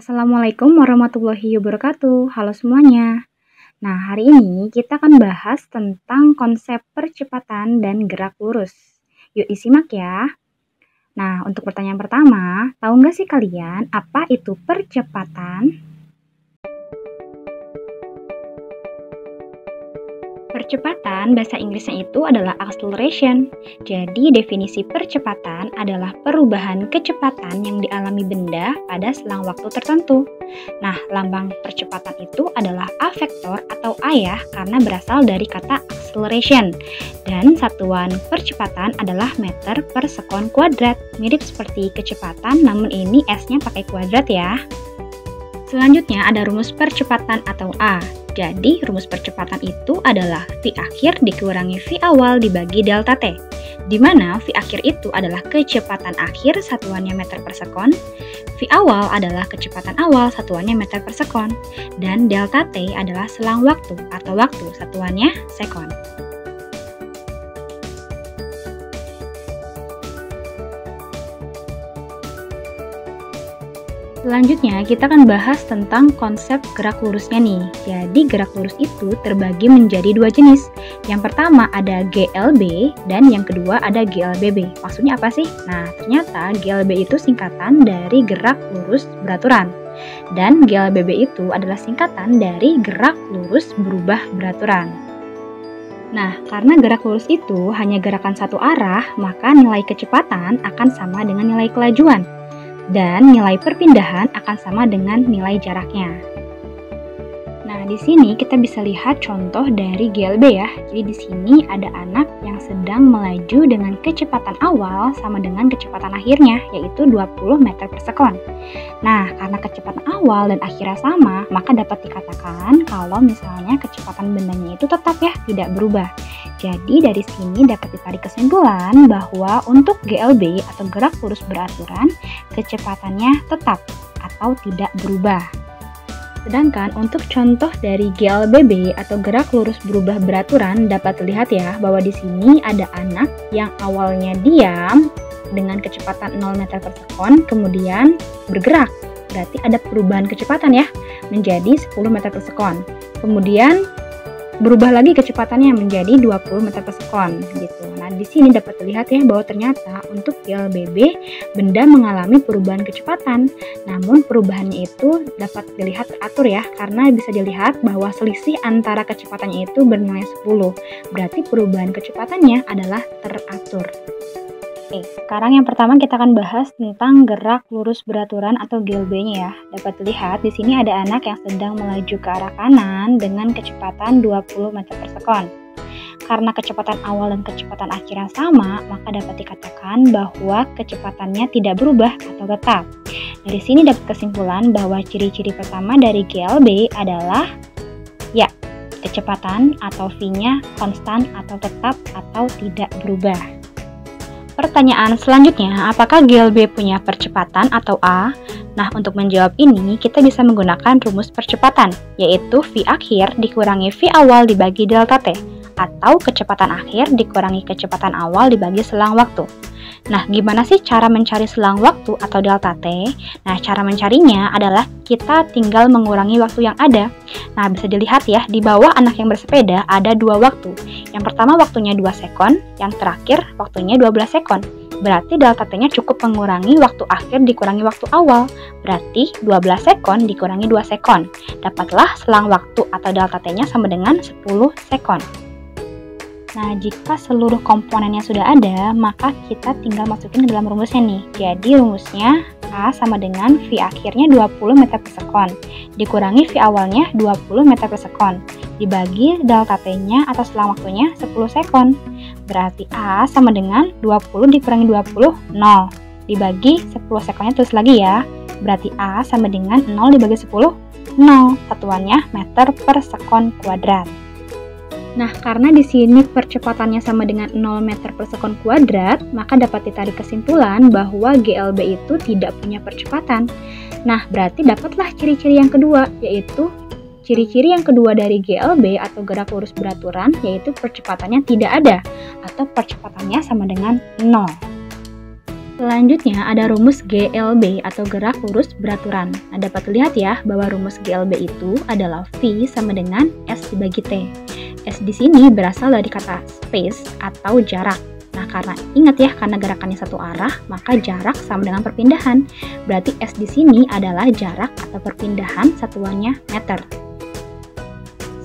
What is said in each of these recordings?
Assalamualaikum warahmatullahi wabarakatuh. Halo semuanya. Nah, hari ini kita akan bahas tentang konsep percepatan dan gerak lurus. Yuk disimak ya. Nah, untuk pertanyaan pertama, tahu nggak sih kalian apa itu percepatan? Percepatan bahasa Inggrisnya itu adalah acceleration. Jadi definisi percepatan adalah perubahan kecepatan yang dialami benda pada selang waktu tertentu. Nah, lambang percepatan itu adalah A vektor atau ayah karena berasal dari kata acceleration. Dan satuan percepatan adalah meter per sekon kuadrat. Mirip seperti kecepatan, namun ini S-nya pakai kuadrat ya. Selanjutnya ada rumus percepatan atau A. Jadi, rumus percepatan itu adalah V akhir dikurangi V awal dibagi delta T, di mana V akhir itu adalah kecepatan akhir satuannya meter per sekon, V awal adalah kecepatan awal satuannya meter per sekon, dan delta T adalah selang waktu atau waktu satuannya sekon. Selanjutnya, kita akan bahas tentang konsep gerak lurusnya nih. Jadi, gerak lurus itu terbagi menjadi dua jenis. Yang pertama ada GLB dan yang kedua ada GLBB. Maksudnya apa sih? Nah, ternyata GLB itu singkatan dari gerak lurus beraturan. Dan GLBB itu adalah singkatan dari gerak lurus berubah beraturan. Nah, karena gerak lurus itu hanya gerakan satu arah, maka nilai kecepatan akan sama dengan nilai kelajuan. Dan nilai perpindahan akan sama dengan nilai jaraknya. Nah, di sini kita bisa lihat contoh dari GLB ya. Jadi di sini ada anak yang sedang melaju dengan kecepatan awal sama dengan kecepatan akhirnya, yaitu 20 meter per sekon. Nah, karena kecepatan awal dan akhirnya sama, maka dapat dikatakan kalau misalnya kecepatan bendanya itu tetap ya, tidak berubah. Jadi dari sini dapat ditarik kesimpulan bahwa untuk GLB atau gerak lurus beraturan, kecepatannya tetap atau tidak berubah. Sedangkan untuk contoh dari GLBB atau gerak lurus berubah beraturan dapat terlihat ya bahwa di sini ada anak yang awalnya diam dengan kecepatan 0 meter per sekon kemudian bergerak. Berarti ada perubahan kecepatan ya menjadi 10 meter per sekon. Kemudian berubah lagi kecepatannya menjadi 20 meter per sekon gitu. Nah, di sini dapat terlihat ya bahwa ternyata untuk GLBB benda mengalami perubahan kecepatan. Namun perubahannya itu dapat dilihat teratur ya, karena bisa dilihat bahwa selisih antara kecepatannya itu bernilai 10. Berarti perubahan kecepatannya adalah teratur. Oke, sekarang yang pertama kita akan bahas tentang gerak lurus beraturan atau GLB-nya ya. Dapat dilihat di sini ada anak yang sedang melaju ke arah kanan dengan kecepatan 20 meter per sekon. Karena kecepatan awal dan kecepatan akhirnya sama, maka dapat dikatakan bahwa kecepatannya tidak berubah atau tetap. Dari sini dapat kesimpulan bahwa ciri-ciri pertama dari GLB adalah ya, kecepatan atau V-nya konstan atau tetap atau tidak berubah. Pertanyaan selanjutnya, apakah GLB punya percepatan atau A? Nah, untuk menjawab ini, kita bisa menggunakan rumus percepatan, yaitu V akhir dikurangi V awal dibagi delta T, atau kecepatan akhir dikurangi kecepatan awal dibagi selang waktu. Nah, gimana sih cara mencari selang waktu atau delta T? Nah, cara mencarinya adalah kita tinggal mengurangi waktu yang ada. Nah, bisa dilihat ya, di bawah anak yang bersepeda ada dua waktu. Yang pertama waktunya 2 sekon, yang terakhir waktunya 12 sekon. Berarti delta T-nya cukup mengurangi waktu akhir dikurangi waktu awal. Berarti 12 sekon dikurangi 2 sekon. Dapatlah selang waktu atau delta T-nya sama dengan 10 sekon. Nah, jika seluruh komponennya sudah ada, maka kita tinggal masukin ke dalam rumusnya nih. Jadi rumusnya A sama dengan V akhirnya 20 meter per sekon, dikurangi V awalnya 20 meter per sekon, dibagi delta T-nya atau selang waktunya 10 sekon. Berarti A sama dengan 20 dikurangi 20, 0. Dibagi 10 sekonnya terus lagi ya. Berarti A sama dengan 0 dibagi 10, 0. Satuannya meter per sekon kuadrat. Nah, karena di sini percepatannya sama dengan 0 meter per sekon kuadrat, maka dapat ditarik kesimpulan bahwa GLB itu tidak punya percepatan. Nah, berarti dapatlah ciri-ciri yang kedua, yaitu ciri-ciri yang kedua dari GLB atau gerak lurus beraturan, yaitu percepatannya tidak ada, atau percepatannya sama dengan 0. Selanjutnya ada rumus GLB atau gerak lurus beraturan. Nah, dapat dilihat ya bahwa rumus GLB itu adalah V sama dengan S dibagi T. S di sini berasal dari kata space atau jarak. Nah, karena ingat ya, karena gerakannya satu arah, maka jarak sama dengan perpindahan. Berarti S di sini adalah jarak atau perpindahan, satuannya meter.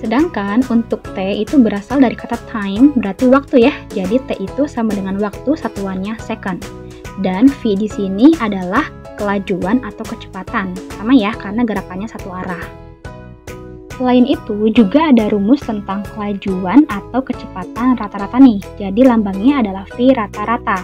Sedangkan untuk T itu berasal dari kata time, berarti waktu ya. Jadi T itu sama dengan waktu, satuannya second. Dan V di sini adalah kelajuan atau kecepatan. Sama ya, karena gerakannya satu arah. Selain itu, juga ada rumus tentang kelajuan atau kecepatan rata-rata nih. Jadi lambangnya adalah V rata-rata.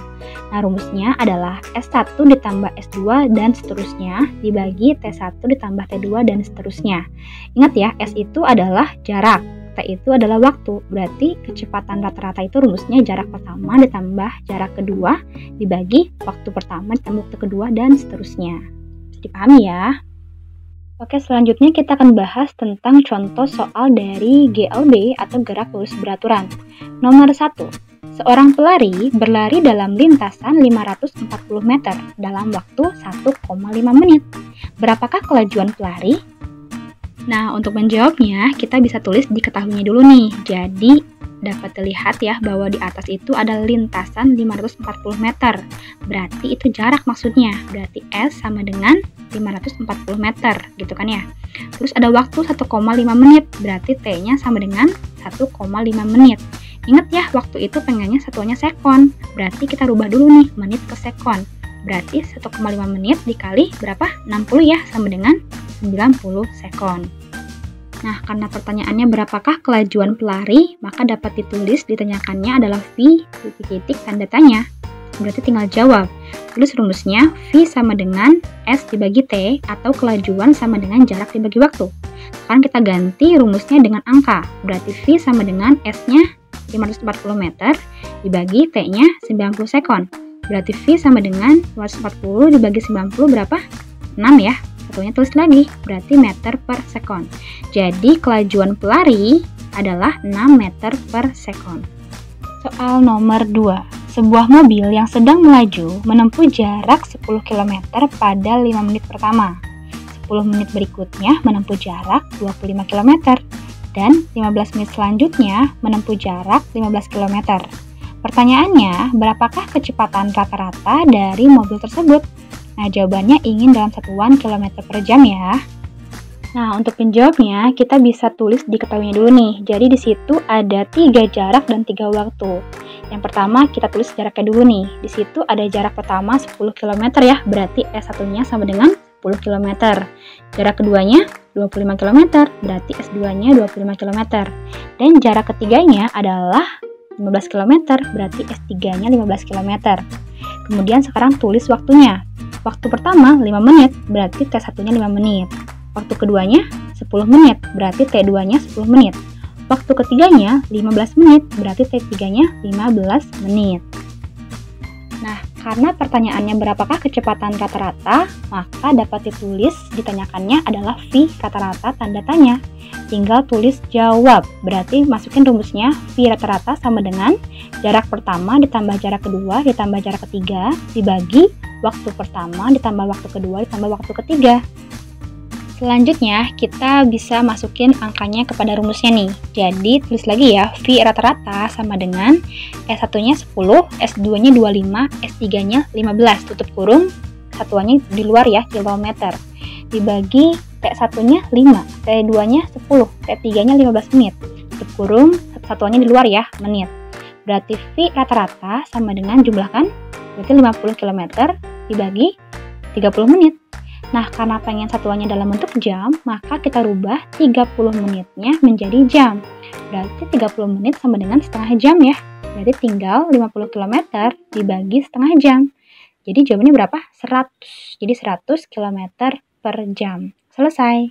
Nah, rumusnya adalah S1 ditambah S2 dan seterusnya dibagi T1 ditambah T2 dan seterusnya. Ingat ya, S itu adalah jarak. T itu adalah waktu, berarti kecepatan rata-rata itu rumusnya jarak pertama ditambah jarak kedua dibagi waktu pertama ditambah waktu kedua dan seterusnya. Dipahami ya? Oke, selanjutnya kita akan bahas tentang contoh soal dari GLB atau gerak lurus beraturan. Nomor 1. Seorang pelari berlari dalam lintasan 540 meter dalam waktu 1,5 menit. Berapakah kelajuan pelari? Nah, untuk menjawabnya, kita bisa tulis diketahuinya dulu nih. Jadi, dapat dilihat ya bahwa di atas itu ada lintasan 540 meter. Berarti itu jarak maksudnya. Berarti S sama dengan 540 meter, gitu kan ya. Terus ada waktu 1,5 menit. Berarti T-nya sama dengan 1,5 menit. Ingat ya, waktu itu pengennya satuannya sekon. Berarti kita rubah dulu nih, menit ke sekon. Berarti 1,5 menit dikali berapa? 60 ya, sama dengan 90 sekon. Nah, karena pertanyaannya berapakah kelajuan pelari, maka dapat ditulis ditanyakannya adalah V titik tanda tanya. Berarti tinggal jawab. Tulis rumusnya V sama dengan S dibagi T atau kelajuan sama dengan jarak dibagi waktu. Sekarang kita ganti rumusnya dengan angka. Berarti V sama dengan S-nya 540 meter dibagi T-nya 90 sekon. Berarti V sama dengan 540 dibagi 90 berapa? 6 ya. Satunya tulis lagi, berarti meter per sekon. Jadi kelajuan pelari adalah 6 meter per sekon. Soal nomor 2. Sebuah mobil yang sedang melaju menempuh jarak 10 km pada 5 menit pertama. 10 menit berikutnya menempuh jarak 25 km. Dan 15 menit selanjutnya menempuh jarak 15 km. Pertanyaannya, berapakah kecepatan rata-rata dari mobil tersebut? Nah, jawabannya ingin dalam satuan kilometer per jam ya. Nah, untuk menjawabnya, kita bisa tulis diketahuinya dulu nih. Jadi di situ ada 3 jarak dan 3 waktu. Yang pertama, kita tulis jaraknya dulu nih. Di situ ada jarak pertama 10 km ya, berarti S1-nya sama dengan 10 km. Jarak keduanya 25 km, berarti S2-nya 25 km. Dan jarak ketiganya adalah 15 km, berarti S3-nya 15 km. Kemudian sekarang tulis waktunya. Waktu pertama 5 menit, berarti T1-nya 5 menit. Waktu keduanya 10 menit, berarti T2-nya 10 menit. Waktu ketiganya 15 menit, berarti T3-nya 15 menit. Nah, karena pertanyaannya berapakah kecepatan rata-rata, maka dapat ditulis ditanyakannya adalah V rata-rata tanda tanya. Tinggal tulis jawab, berarti masukin rumusnya V rata-rata sama dengan jarak pertama ditambah jarak kedua ditambah jarak ketiga dibagi waktu pertama ditambah waktu kedua ditambah waktu ketiga. Selanjutnya, kita bisa masukin angkanya kepada rumusnya nih. Jadi, tulis lagi ya, V rata-rata sama dengan S1-nya 10, S2-nya 25, S3-nya 15, tutup kurung, satuannya di luar ya, kilometer. Dibagi T1-nya 5, T2-nya 10, T3-nya 15 menit, tutup kurung, satuannya di luar ya, menit. Berarti V rata-rata sama dengan jumlahkan, berarti 50 km dibagi 30 menit. Nah, karena pengen satuannya dalam bentuk jam, maka kita rubah 30 menitnya menjadi jam. Berarti 30 menit sama dengan setengah jam ya. Berarti tinggal 50 km dibagi setengah jam. Jadi jawabannya berapa? 100. Jadi 100 km per jam. Selesai.